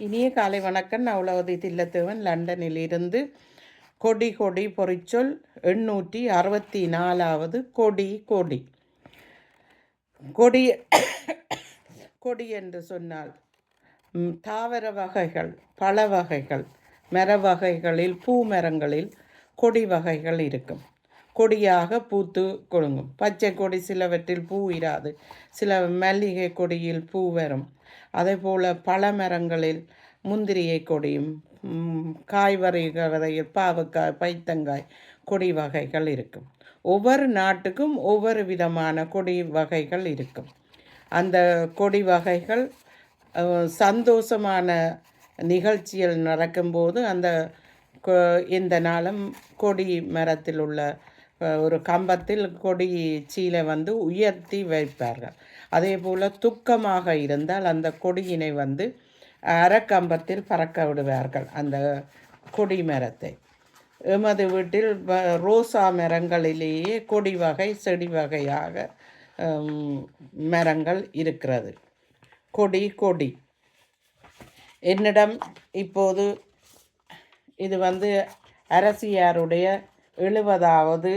இனிய காலை வணக்கம். நான் உலகதி தில்லத்தேவன் லண்டனில் இருந்து. கொடி கொடி பொறிச்சொல் 864வது கொடி கொடி கொடி கொடி என்று சொன்னால் தாவர வகைகள், பழ வகைகள், மர வகைகளில் பூ மரங்களில் கொடி வகைகள் இருக்கும். கொடியாக பூத்து கொழுங்கும். பச்சை கொடி சிலவற்றில் பூ இராது, சில மல்லிகை கொடியில் பூ வரும். அதே போல் பழமரங்களில் முந்திரியை கொடியும் காய்கறிகளில் பாவக்காய், பைத்தங்காய் கொடி வகைகள் இருக்கும். ஒவ்வொரு நாட்டுக்கும் ஒவ்வொரு விதமான கொடி வகைகள் இருக்கும். அந்த கொடி வகைகள் சந்தோஷமான நிகழ்ச்சிகள் நடக்கும்போது அந்த இந்த நாளும் கொடி மரத்தில் உள்ள ஒரு கம்பத்தில் கொடி சீலை உயர்த்தி வைப்பார்கள். அதே போல் துக்கமாக இருந்தால் அந்த கொடியினை அரைக்கம்பத்தில் பறக்க விடுவார்கள் அந்த கொடி மரத்தை. எமது வீட்டில் ரோசா மரங்களிலேயே கொடி வகை செடி வகையாக மரங்கள் இருக்கிறது. கொடி கொடி என்னிடம் இப்போது இது அரசியாருடைய 70வது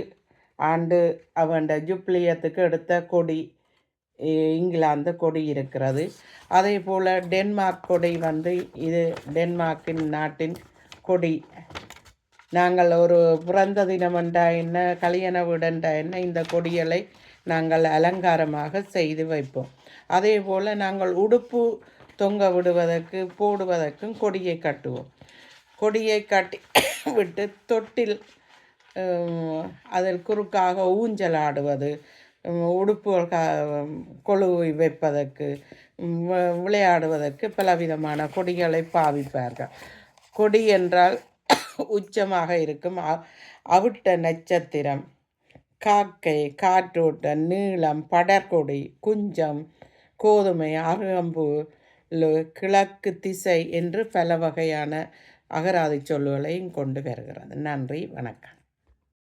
ஆண்டு அவண்ட ஜூப்ளியத்துக்கு எடுத்த கொடி, இங்கிலாந்து கொடி இருக்கிறது. அதே போல் டென்மார்க் கொடி இது டென்மார்க்கின் நாட்டின் கொடி. நாங்கள் ஒரு பிறந்த தினமெண்டா என்ன, கல்யாண வீடெண்டா என்ன, இந்த கொடிகளை நாங்கள் அலங்காரமாக செய்து வைப்போம். அதே போல் நாங்கள் உடுப்பு தொங்க விடுவதற்கு போடுவதற்கும் கொடியை கட்டுவோம். கொடியை கட்டி விட்டு தொட்டில் அதில் குறுக்காக ஊஞ்சல் ஆடுவது, உடுப்புகள் கொழுவை வைப்பதற்கு, விளையாடுவதற்கு பலவிதமான கொடிகளை பாவிப்பார்கள். கொடி என்றால் உச்சமாக இருக்கும் அவிட்ட நட்சத்திரம், காக்கை, காற்றோட்டம், நீளம், படற்கொடி, குஞ்சம், கோதுமை, அருகம்பு, கிழக்கு திசை என்று பல வகையான அகராதி சொல்லுகளையும் கொண்டு வருகிறது. நன்றி, வணக்கம்.